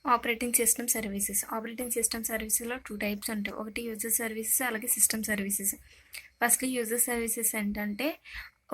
Operating system services. Operating system సర్వీసెస్‌లో 2 types ఉంటాయి. ఒకటి యూజర్ సర్వీసెస్, అలాగే system services. Firstly user services ఏంటంటే,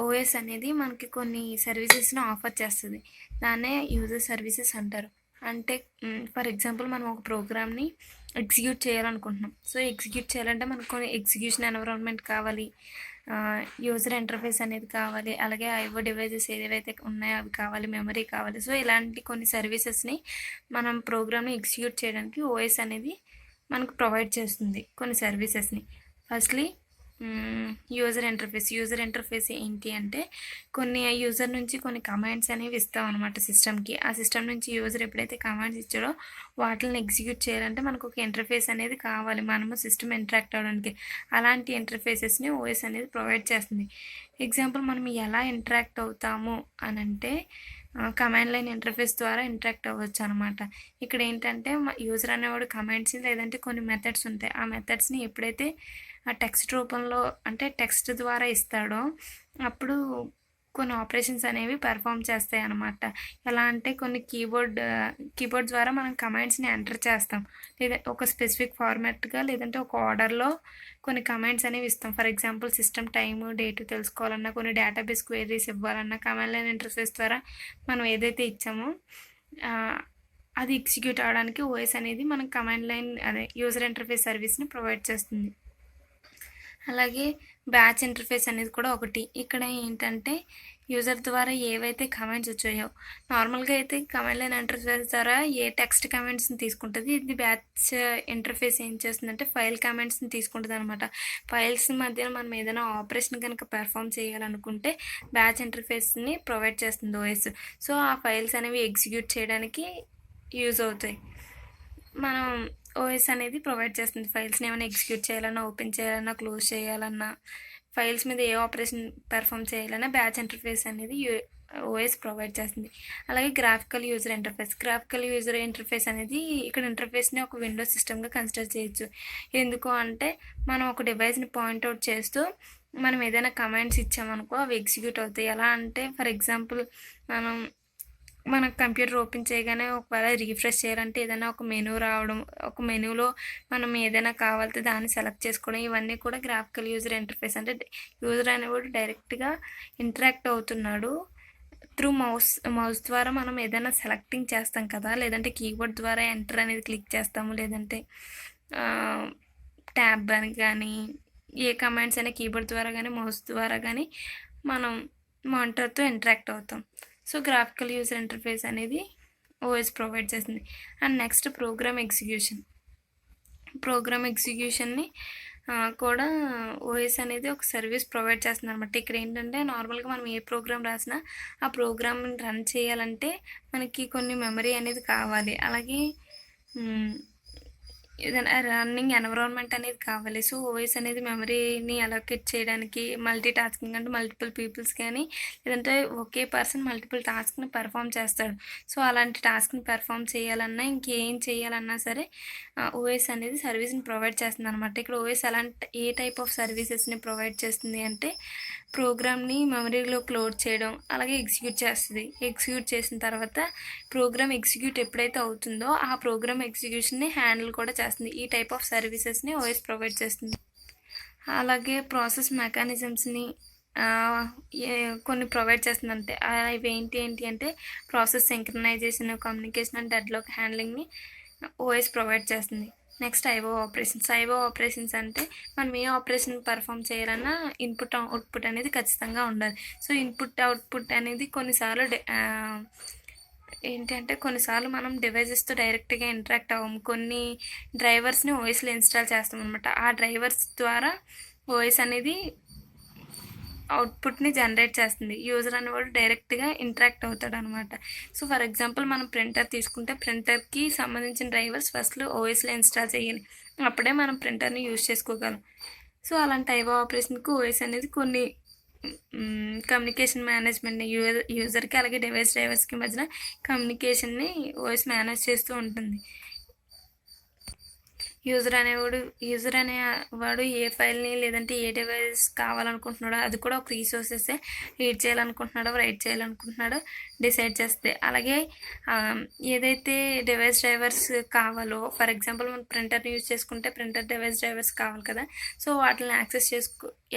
ఓఎస్ అనేది మనకి కొన్ని సర్వీసెస్‌ని ఆఫర్ చేస్తది. దాన్నే యూజర్ సర్వీసెస్ అంటారు. అంటే ఫర్ ఎగ్జాంపుల్ మనం ఒక ప్రోగ్రామ్‌ని ఎగ్జిక్యూట్ చేయాలనుకుంటున్నాం. సో, ఎగ్జిక్యూట్ చేయాలంటే మనకు కొన్ని ఎగ్జిక్యూషన్ ఎన్విరాన్మెంట్ కావాలి. యూజర్ ఇంటర్ఫేస్ అనేది కావాలి. అలాగే ఐఓ డివైజెస్ ఏవైతే ఉన్నాయో అవి కావాలి. మెమరీ కావాలి. సో, ఇలాంటి కొన్ని సర్వీసెస్‌ని మనం ప్రోగ్రామ్‌ని ఎగ్జిక్యూట్ చేయడానికి ఓఎస్ అనేది మనకు ప్రొవైడ్ చేస్తుంది కొన్ని సర్వీసెస్‌ని. ఫస్ట్‌లీ యూజర్ ఇంటర్ఫేస్ ఏంటి అంటే, కొన్ని యూజర్ నుంచి కొన్ని కమాండ్స్ అనేవి ఇస్తామన్నమాట సిస్టమ్‌కి. ఆ సిస్టమ్ నుంచి యూజర్ ఎప్పుడైతే కమాండ్స్ ఇచ్చాడో వాటిని ఎగ్జిక్యూట్ చేయాలంటే మనకు ఒక ఇంటర్ఫేస్ అనేది కావాలి. మనము సిస్టమ్ ఇంటరాక్ట్ అవ్వడానికి. అలాంటి ఇంటర్ఫేసెస్‌ని ఓఎస్ అనేది ప్రొవైడ్ చేస్తుంది. ఎగ్జాంపుల్ మనం ఎలా ఇంటరాక్ట్ అవుతాము అనంటే, కమాండ్ లైన్ ఇంటర్ఫేస్ ద్వారా ఇంటరాక్ట్ అవ్వచ్చు అనమాట. ఇక్కడ ఏంటంటే యూజర్ అనేవాడు కమాండ్స్ లేదంటే కొన్ని మెథడ్స్ ఉంటాయి. ఆ మెథడ్స్‌ని ఎప్పుడైతే ఆ టెక్స్ట్ రూపంలో అంటే టెక్స్ట్ ద్వారా ఇస్తాడో అప్పుడు కొన్ని ఆపరేషన్స్ అనేవి పెర్ఫామ్ చేస్తాయి అన్నమాట. ఎలా అంటే కొన్ని కీబోర్డ్ ద్వారా మనం కమాండ్స్ని ఎంటర్ చేస్తాం. లేదా ఒక స్పెసిఫిక్ ఫార్మాట్గా లేదంటే ఒక ఆర్డర్లో కొన్ని కమాండ్స్ అనేవి ఇస్తాం. For example system time date తెలుసుకోవాలన్నా, కొన్ని డేటాబేస్ క్వెరీస్ ఇవ్వాలన్నా కమాండ్ లైన్ ఇంటర్ఫేస్ ద్వారా మనం ఏదైతే ఇచ్చామో అది ఎగ్జిక్యూట్ అవ్వడానికి ఓఎస్ అనేది మనకు కమాండ్ లైన్ అదే యూజర్ ఇంటర్ఫేస్ సర్వీస్ని ప్రొవైడ్ చేస్తుంది. అలాగే బ్యాచ్ ఇంటర్ఫేస్ అనేది కూడా ఒకటి. ఇక్కడ ఏంటంటే యూజర్ ద్వారా ఏవైతే కమాండ్స్ వచ్చాయో నార్మల్గా అయితే కమాండ్ లైన్ ఇంటర్ఫేస్ ద్వారా ఏ టెక్స్ట్ కమాండ్స్ని తీసుకుంటుంది. ఇది బ్యాచ్ ఇంటర్ఫేస్ ఏం చేస్తుందంటే ఫైల్ కమాండ్స్ని తీసుకుంటుంది అనమాట. ఫైల్స్ మధ్యన మనం ఏదైనా ఆపరేషన్ కనుక పెర్ఫామ్ చేయాలనుకుంటే బ్యాచ్ ఇంటర్ఫేస్ని ప్రొవైడ్ చేస్తుంది ఓఎస్. సో ఆ ఫైల్స్ అనేవి ఎగ్జిక్యూట్ చేయడానికి యూజ్ అవుతాయి. మనం ఓఎస్ అనేది ప్రొవైడ్ చేస్తుంది. ఫైల్స్ని ఏమైనా ఎగ్జిక్యూట్ చేయాలన్నా, ఓపెన్ చేయాలన్నా, క్లోజ్ చేయాలన్నా, ఫైల్స్ మీద ఏ ఆపరేషన్ పెర్ఫామ్ చేయాలన్నా బ్యాచ్ ఇంటర్ఫేస్ అనేది ఓఎస్ ప్రొవైడ్ చేస్తుంది. అలాగే గ్రాఫికల్ యూజర్ ఇంటర్ఫేస్ అనేది ఇక్కడ ఇంటర్ఫేస్ని ఒక విండో సిస్టమ్గా కన్సిడర్ చేయొచ్చు. ఎందుకు అంటే మనం ఒక డివైస్ని పాయింట్అవుట్ చేస్తూ మనం ఏదైనా కమాండ్స్ ఇచ్చామనుకో అవి ఎగ్జిక్యూట్ అవుతాయి. ఎలా అంటే ఫర్ ఎగ్జాంపుల్ మన కంప్యూటర్ ఓపెన్ చేయగానే ఒకవేళ రీఫ్రెష్ చేయాలంటే ఏదైనా ఒక మెనూ రావడం, ఒక మెనూలో మనం ఏదైనా కావాలితే దాన్ని సెలెక్ట్ చేసుకోవడం, ఇవన్నీ కూడా గ్రాఫికల్ యూజర్ ఇంటర్ఫేస్. అంటే యూజర్ అనేవాడు డైరెక్ట్గా ఇంటరాక్ట్ అవుతున్నాడు. త్రూ మౌస్ ద్వారా మనం ఏదైనా సెలెక్టింగ్ చేస్తాం కదా, లేదంటే కీబోర్డ్ ద్వారా ఎంటర్ అనేది క్లిక్ చేస్తాము, లేదంటే ట్యాబ్ అని కానీ ఏ కమాండ్స్ అయినా కీబోర్డ్ ద్వారా కానీ మౌస్ ద్వారా కానీ మనం మానిటర్తో ఇంటరాక్ట్ అవుతాం. సో గ్రాఫికల్ యూజర్ ఇంటర్ఫేస్ అనేది ఓఎస్ ప్రొవైడ్ చేస్తుంది. అండ్ నెక్స్ట్ ప్రోగ్రామ్ ఎగ్జిక్యూషన్ని కూడా ఓఎస్ అనేది ఒక సర్వీస్ ప్రొవైడ్ చేస్తుంది అనమాట. ఇక్కడ ఏంటంటే నార్మల్గా మనం ఏ ప్రోగ్రామ్ రాసినా ఆ ప్రోగ్రామ్ని రన్ చేయాలంటే మనకి కొన్ని మెమరీ అనేది కావాలి. అలాగే ఏదైనా రన్నింగ్ ఎన్విరాన్మెంట్ అనేది కావాలి. సో ఓఎస్ అనేది మెమరీని అలొకేట్ చేయడానికి మల్టీ టాస్కింగ్ అంటే మల్టిపుల్ పీపుల్స్ కానీ లేదంటే ఒకే పర్సన్ మల్టిపుల్ టాస్క్ని పెర్ఫామ్ చేస్తాడు. సో అలాంటి టాస్క్ని పెర్ఫామ్ చేయాలన్నా ఇంకేం చేయాలన్నా సరే ఓఎస్ అనేది సర్వీస్ని ప్రొవైడ్ చేస్తుంది అనమాట. ఇక్కడ ఓఎస్ ఏ టైప్ ఆఫ్ సర్వీసెస్ని ప్రొవైడ్ చేస్తుంది అంటే ప్రోగ్రామ్ని మెమరీలోకి లోడ్ చేయడం, అలాగే ఎగ్జిక్యూట్ చేస్తుంది. ఎగ్జిక్యూట్ చేసిన తర్వాత ప్రోగ్రామ్ ఎగ్జిక్యూట్ ఎప్పుడైతే అవుతుందో ఆ ప్రోగ్రామ్ ఎగ్జిక్యూషన్ని హ్యాండిల్ కూడా చేస్తుంది. ఈ టైప్ ఆఫ్ సర్వీసెస్ని ఓఎస్ ప్రొవైడ్ చేస్తుంది. అలాగే ప్రాసెస్ మెకానిజమ్స్ని కొన్ని ప్రొవైడ్ చేస్తుందంటే అవి ఏంటి అంటే process synchronization, communication and deadlock హ్యాండ్లింగ్ని ఓఎస్ ప్రొవైడ్ చేస్తుంది. నెక్స్ట్ ఐఓ ఆపరేషన్స్ అంటే మనం ఏ ఆపరేషన్ పర్ఫామ్ చేయాలన్నా ఇన్పుట్ అవుట్పుట్ అనేది ఖచ్చితంగా ఉండాలి. సో ఇన్పుట్ అవుట్పుట్ అనేది కొన్నిసార్లు మనం డివైజెస్తో డైరెక్ట్గా ఇంటరాక్ట్ అవ్వము. కొన్ని డ్రైవర్స్ని ఓఎస్లో ఇన్స్టాల్ చేస్తాం అనమాట. ఆ డ్రైవర్స్ ద్వారా ఓఎస్ అనేది అవుట్పుట్ని జనరేట్ చేస్తుంది. యూజర్ అనేవాడు డైరెక్ట్గా ఇంటరాక్ట్ అవుతాడు అనమాట. సో ఫర్ ఎగ్జాంపుల్ మనం ప్రింటర్ తీసుకుంటే ప్రింటర్కి సంబంధించిన డ్రైవర్స్ ఫస్ట్లో ఓఎస్లో ఇన్స్టాల్ చేయాలి. అప్పుడే మనం ప్రింటర్ని యూజ్ చేసుకోగలం. సో అలాంటి ఐఓ ఆపరేషన్కి ఓఎస్ అనేది కొన్ని కమ్యూనికేషన్ మేనేజ్మెంట్ని యూజర్కి అలాగే డ్రైవర్స్కి మధ్యన కమ్యూనికేషన్ని ఓఎస్ మేనేజ్ చేస్తూ ఉంటుంది. యూజర్ అనేవాడు ఏ ఫైల్ని లేదంటే ఏ డివైస్ కావాలనుకుంటున్నాడో అది కూడా ఒక రీసోర్సెసే. రీడ్ చేయాలనుకుంటున్నాడో రైట్ చేయాలనుకుంటున్నాడో డిసైడ్ చేస్తే. అలాగే ఏదైతే డివైస్ డ్రైవర్స్ కావాలో, ఫర్ ఎగ్జాంపుల్ మనం ప్రింటర్ని యూజ్ చేసుకుంటే ప్రింటర్ డివైస్ డ్రైవర్స్ కావాలి కదా, సో వాటిని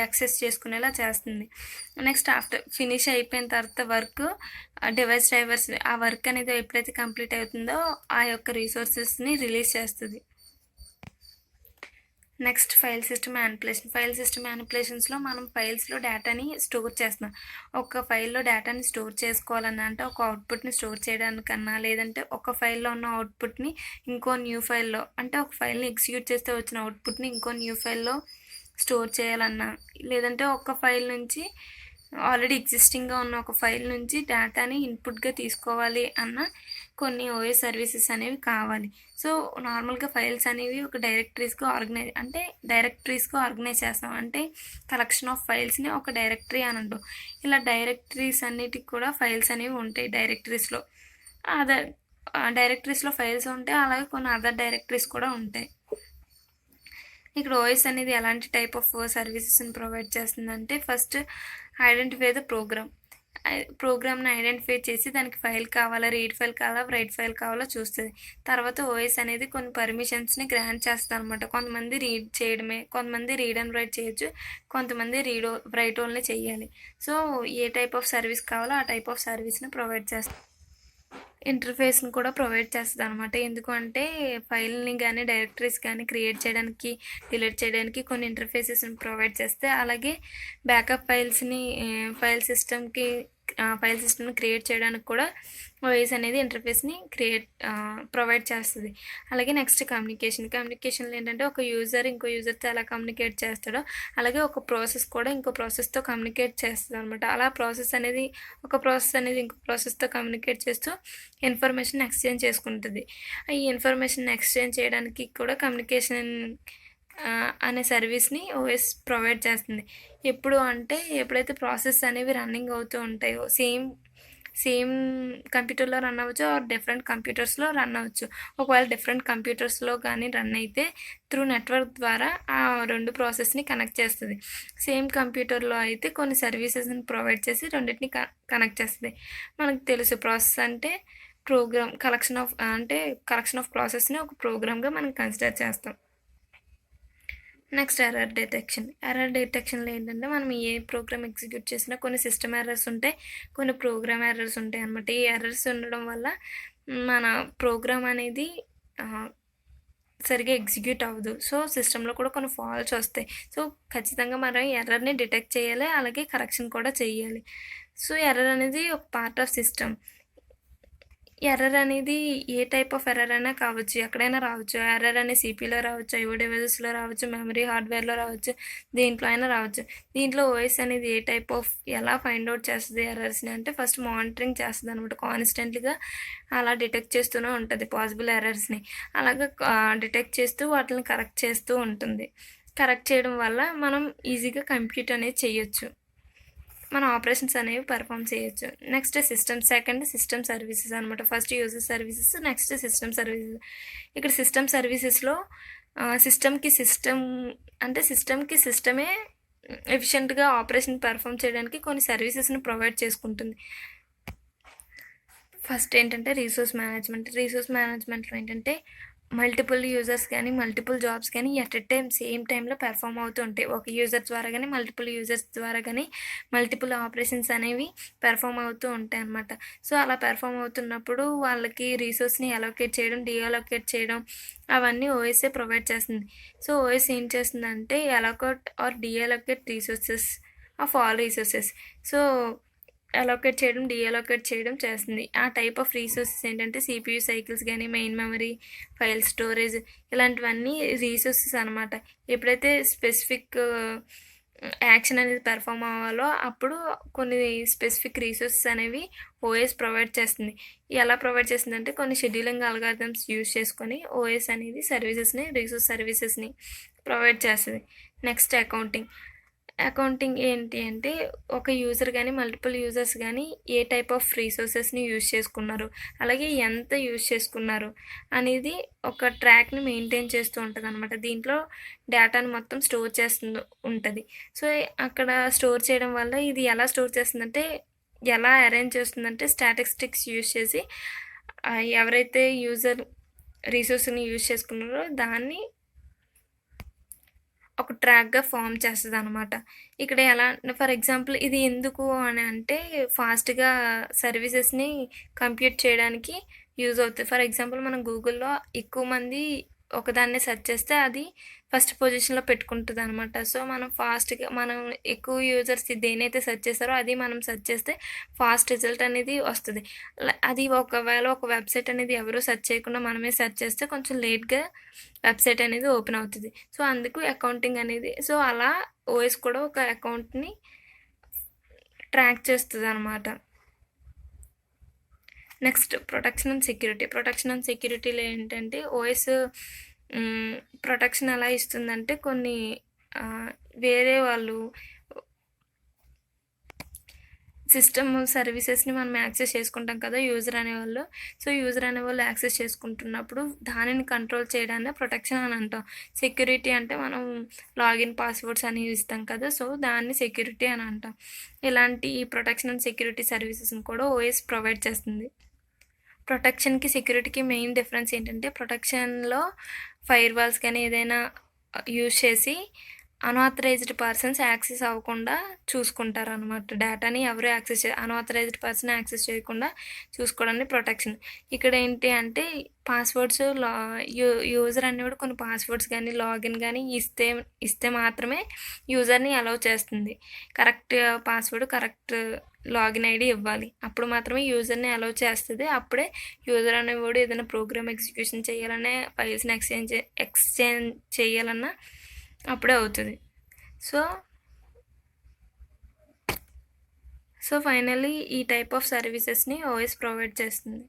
యాక్సెస్ చేసుకునేలా చేస్తుంది. నెక్స్ట్ ఆఫ్టర్ ఫినిష్ అయిపోయిన తర్వాత వర్క్ డివైస్ డ్రైవర్స్ ఆ వర్క్ అనేది ఎప్పుడైతే కంప్లీట్ అవుతుందో ఆ యొక్క రిసోర్సెస్ని రిలీజ్ చేస్తుంది. Next file system manipulation. File system మ్యానిపులేషన్స్లో మనం ఫైల్స్లో డేటాని స్టోర్ చేస్తున్నాం. ఒక ఫైల్లో డేటాని స్టోర్ చేసుకోవాలన్నా, అంటే ఒక అవుట్పుట్ని స్టోర్ చేయడానికన్నా, లేదంటే ఒక ఫైల్లో ఉన్న అవుట్పుట్ని ఇంకో న్యూ ఫైల్లో, అంటే ఒక ఫైల్ని ఎగ్జిక్యూట్ చేస్తే వచ్చిన అవుట్పుట్ని ఇంకో న్యూ ఫైల్లో స్టోర్ చేయాలన్నా, లేదంటే ఒక ఫైల్ నుంచి ఆల్రెడీ ఎగ్జిస్టింగ్గా ఉన్న ఒక ఫైల్ నుంచి డేటాని ఇన్పుట్గా తీసుకోవాలి అన్న కొన్ని ఓఎస్ సర్వీసెస్ అనేవి కావాలి. సో నార్మల్గా ఫైల్స్ అనేవి ఒక డైరెక్టరీస్గా ఆర్గనైజ్ చేస్తాం. అంటే కలెక్షన్ ఆఫ్ ఫైల్స్ని ఒక డైరెక్టరీ అని అంటాం. ఇలా డైరెక్టరీస్ అన్నిటికి కూడా ఫైల్స్ అనేవి ఉంటాయి. డైరెక్టరీస్లో ఫైల్స్ ఉంటాయి, అలాగే కొన్ని అదర్ డైరెక్టరీస్ కూడా ఉంటాయి. ఇక్కడ ఓఎస్ అనేది ఎలాంటి టైప్ ఆఫ్ సర్వీసెస్ని ప్రొవైడ్ చేస్తుందంటే, ఫస్ట్ ఐడెంటిఫై ద ప్రోగ్రామ్ని ఐడెంటిఫై చేసి దానికి ఫైల్ కావాలా, రీడ్ ఫైల్ కావాలా, రైట్ ఫైల్ కావాలా చూస్తుంది. తర్వాత ఓఎస్ అనేది కొన్ని పర్మిషన్స్ని గ్రాంట్ చేస్తుంది అనమాట. కొంతమంది రీడ్ చేయడమే, కొంతమంది రీడ్ అండ్ రైట్ చేయొచ్చు, కొంతమంది రైట్ ఓన్లీ చేయాలి. So A type of service కావాలో ఆ టైప్ ఆఫ్ సర్వీస్ని ప్రొవైడ్ చేస్తుంది. ఇంటర్ఫేస్ని కూడా ప్రొవైడ్ చేస్తుంది అనమాట. ఎందుకంటే ఫైల్ని కానీ డైరెక్టరీస్ కానీ క్రియేట్ చేయడానికి, డిలీట్ చేయడానికి కొన్ని ఇంటర్ఫేసెస్ని ప్రొవైడ్ చేస్తే, అలాగే బ్యాకప్ ఫైల్ సిస్టమ్ని క్రియేట్ చేయడానికి కూడా ఓఎస్ అనేది ఇంటర్ఫేస్ని ప్రొవైడ్ చేస్తుంది. అలాగే నెక్స్ట్ కమ్యూనికేషన్లో ఏంటంటే ఒక యూజర్ ఇంకో యూజర్తో ఎలా కమ్యూనికేట్ చేస్తాడో, అలాగే ఒక ప్రాసెస్ కూడా ఇంకో ప్రాసెస్తో కమ్యూనికేట్ చేస్తుంది అనమాట. అలా ఒక ప్రాసెస్ అనేది ఇంకో ప్రాసెస్తో కమ్యూనికేట్ చేస్తూ ఇన్ఫర్మేషన్ ఎక్స్చేంజ్ చేసుకుంటుంది. ఈ ఇన్ఫర్మేషన్ ఎక్స్చేంజ్ చేయడానికి కూడా కమ్యూనికేషన్ అనే సర్వీస్ని ఓఎస్ ప్రొవైడ్ చేస్తుంది. ఎప్పుడైతే ప్రాసెస్ అనేవి రన్నింగ్ అవుతూ ఉంటాయో, సేమ్ కంప్యూటర్లో రన్ అవ్వచ్చు ఆర్ డిఫరెంట్ కంప్యూటర్స్లో రన్ అవ్వచ్చు. ఒకవేళ డిఫరెంట్ కంప్యూటర్స్లో కానీ రన్ అయితే త్రూ నెట్వర్క్ ద్వారా ఆ రెండు ప్రాసెస్ని కనెక్ట్ చేస్తుంది. సేమ్ కంప్యూటర్లో అయితే కొన్ని సర్వీసెస్ని ప్రొవైడ్ చేసి రెండింటిని కనెక్ట్ చేస్తుంది. మనకు తెలుసు ప్రాసెస్ అంటే కలెక్షన్ ఆఫ్ ప్రాసెస్ని ఒక ప్రోగ్రామ్గా మనం కన్సిడర్ చేస్తాం. నెక్స్ట్ ఎర్రర్ డిటెక్షన్లో ఏంటంటే, మనం ఏ ప్రోగ్రామ్ ఎగ్జిక్యూట్ చేసినా కొన్ని సిస్టమ్ ఎర్రర్స్ ఉంటాయి, కొన్ని ప్రోగ్రామ్ ఎర్రర్స్ ఉంటాయి అన్నమాట. ఈ ఎర్రర్స్ ఉండడం వల్ల మన ప్రోగ్రామ్ అనేది సరిగా ఎగ్జిక్యూట్ అవ్వదు. సో సిస్టంలో కూడా కొన్ని ఫాల్ట్స్ వస్తాయి. సో ఖచ్చితంగా మనం ఎర్రర్ని డిటెక్ట్ చేయాలి, అలాగే కరెక్షన్ కూడా చేయాలి. సో ఎర్రర్ అనేది ఒక పార్ట్ ఆఫ్ సిస్టమ్. ఎర్రర్ అనేది ఏ టైప్ ఆఫ్ ఎర్రర్ అయినా కావచ్చు, ఎక్కడైనా రావచ్చు. ఎర్రర్ అనేది సిపిలో రావచ్చు, ఐఓ డివైజెస్లో రావచ్చు, మెమరీ హార్డ్వేర్లో రావచ్చు, దేంట్లో అయినా రావచ్చు. దీంట్లో ఓఎస్ అనేది ఎలా ఫైండ్ అవుట్ చేస్తుంది ఎర్రర్స్ని అంటే, ఫస్ట్ మానిటరింగ్ చేస్తుంది అనమాట. కాన్స్టెంట్గా అలా డిటెక్ట్ చేస్తూనే ఉంటుంది పాసిబుల్ ఎర్రర్స్ని. అలాగే డిటెక్ట్ చేస్తూ వాటిని కరెక్ట్ చేస్తూ ఉంటుంది. కరెక్ట్ చేయడం వల్ల మనం ఈజీగా కంప్యూట్ అనేది చేయొచ్చు, మన ఆపరేషన్స్ అనేవి పర్ఫామ్ చేయొచ్చు. నెక్స్ట్ సిస్టమ్ సర్వీసెస్ అనమాట. First user services, next system services. ఇక్కడ సిస్టమ్ సర్వీసెస్లో సిస్టమ్కి సిస్టమే ఎఫిషియెంట్గా ఆపరేషన్ పర్ఫామ్ చేయడానికి కొన్ని సర్వీసెస్ని ప్రొవైడ్ చేసుకుంటుంది. ఫస్ట్ ఏంటంటే రీసోర్స్ మేనేజ్మెంట్లో ఏంటంటే మల్టిపుల్ యూజర్స్ కానీ మల్టిపుల్ జాబ్స్ కానీ సేమ్ టైంలో పెర్ఫామ్ అవుతూ ఉంటాయి. ఒక యూజర్ ద్వారా కానీ మల్టిపుల్ యూజర్స్ ద్వారా కానీ మల్టిపుల్ ఆపరేషన్స్ అనేవి పెర్ఫామ్ అవుతూ ఉంటాయి అన్నమాట. సో అలా పెర్ఫామ్ అవుతున్నప్పుడు వాళ్ళకి రీసోర్స్ని అలోకేట్ చేయడం, డీఅలోకేట్ చేయడం అవన్నీ ఓఎస్ఏ ప్రొవైడ్ చేస్తుంది. సో ఓఎస్ ఏం చేస్తుందంటే allocate or deallocate resources of all resources. So allocate చేయడం, డీఅలోకేట్ చేయడం చేస్తుంది. ఆ టైప్ ఆఫ్ రీసోర్సెస్ ఏంటంటే సిపియూ సైకిల్స్ కానీ, మెయిన్ మెమరీ, ఫైల్ స్టోరేజ్, ఇలాంటివన్నీ రీసోర్సెస్ అనమాట. ఎప్పుడైతే స్పెసిఫిక్ యాక్షన్ అనేది పెర్ఫామ్ అవ్వాలో అప్పుడు కొన్ని స్పెసిఫిక్ రీసోర్సెస్ అనేవి ఓఎస్ ప్రొవైడ్ చేస్తుంది. ఎలా ప్రొవైడ్ చేస్తుందంటే కొన్ని షెడ్యూలింగ్ అల్గారిథమ్స్ యూజ్ చేసుకొని ఓఎస్ అనేది రీసోర్స్ సర్వీసెస్ని ప్రొవైడ్ చేస్తుంది. నెక్స్ట్ అకౌంటింగ్ ఏంటి అంటే, ఒక యూజర్ గానీ, మల్టిపుల్ యూజర్స్ గానీ, ఏ టైప్ ఆఫ్ రిసోర్సెస్‌ని యూజ్ చేసుకున్నారు, అలాగే ఎంత యూజ్ చేసుకున్నారు అనేది ఒక ట్రాక్‌ని మెయింటైన్ చేస్తూ ఉంటదనమాట. దీంట్లో డేటాని మొత్తం స్టోర్ చేస్తుంది ఉంటది. సో, అక్కడ స్టోర్ చేయడం వల్ల ఇది ఎలా స్టోర్ చేస్తుందంటే, ఎలా అరేంజ్ చేస్తుందంటే, స్టాటిస్టిక్స్ యూజ్ చేసి ఎవరైతే యూజర్ రిసోర్స్‌ని యూజ్ చేసుకున్నారో దాన్ని ఒక ట్రాక్‌గా ఫార్మ్ చేస్తదనమాట. ఇక్కడ ఎలా ఫర్ ఎగ్జాంపుల్ ఇది ఎందుకు అని అంటే, ఫాస్ట్‌గా సర్వీసెస్‌ని కంప్యూట్ చేయడానికి యూజ్ అవుతది. ఫర్ ఎగ్జాంపుల్ మనం గూగుల్‌లో ఎక్కువ మంది ఒకదాన్నే సెర్చ్ చేస్తే అది ఫస్ట్ పొజిషన్‌లో పెట్టుకుంటదనమాట. సో, మనం ఎక్కువ యూజర్స్ దేన్నైతే సెర్చ్ చేస్తారో అది మనం సెర్చ్ చేస్తే ఫాస్ట్ రిజల్ట్ అనేది వస్తది. అది ఒకవేళ ఒక వెబ్‌సైట్ అనేది ఎవరు సెర్చ్ చేయకుండా మనమే సెర్చ్ చేస్తే కొంచెం లేట్‌గా వెబ్‌సైట్ అనేది ఓపెన్ అవుతది. సో, అందుకు అకౌంటింగ్ అనేది అలా ఓఎస్ కూడా ఒక అకౌంట్‌ని ట్రాక్ చేస్తదనమాట. Next protection and security. Protection and సెక్యూరిటీలో ఏంటంటే ఓఎస్ ప్రొటెక్షన్ ఎలా ఇస్తుందంటే కొన్ని ఆహ్, వేరే వాళ్ళు సిస్టమ్ సర్వీసెస్‌ని మనం యాక్సెస్ చేసుకుంటాం కదా! యూజర్ అనేవాళ్ళు. సో, యూజర్ అనేవాళ్ళు యాక్సెస్ చేసుకుంటున్నప్పుడు దానిని కంట్రోల్ చేయడాన్నే ప్రొటెక్షన్ అని అంటాం. సెక్యూరిటీ అంటే మనం లాగిన్ పాస్వర్డ్స్ అనేవి ఇస్తాం కదా! సో, దాన్ని సెక్యూరిటీ అని అంటాం. ఇలాంటి ప్రొటెక్షన్ అండ్ సెక్యూరిటీ సర్వీసెస్‌ని కూడా ఓఎస్ ప్రొవైడ్ చేస్తుంది. ప్రొటెక్షన్‌కి, సెక్యూరిటీకి మెయిన్ డిఫరెన్స్ ఏంటంటే, ప్రొటెక్షన్‌లో ఫైర్ వాల్స్ కానీ ఏదైనా యూజ్ చేసి అన్‌ఆథరైజ్డ్ పర్సన్స్ యాక్సెస్ అవ్వకుండా చూసుకుంటారనమాట. డేటాని ఎవరు అన్‌ఆథరైజ్డ్ పర్సన్ యాక్సెస్ చేయకుండా చూసుకోవడాన్ని ప్రొటెక్షన్. ఇక్కడ ఏంటి అంటే పాస్వర్డ్స్ యూజర్ అనేవాడు కొన్ని పాస్వర్డ్స్ కానీ, లాగిన్ కానీ ఇస్తే మాత్రమే యూజర్‌ని అలౌ చేస్తుంది. Correct password, correct login ID ఇవ్వాలి. అప్పుడు మాత్రమే యూజర్‌ని అలౌ చేస్తది. అప్పుడే యూజర్ అనేవాడు ఏదైనా ప్రోగ్రామ్ ఎగ్జిక్యూషన్ చేయాలన్నా, ఫైల్స్‌ని ఎక్స్చేంజ్ చేయాలన్నా అప్పుడే అవుతది. సో, ఫైనల్లీ ఈ టైప్ ఆఫ్ సర్వీసెస్‌ని ఓఎస్ ప్రొవైడ్ చేస్తుంది.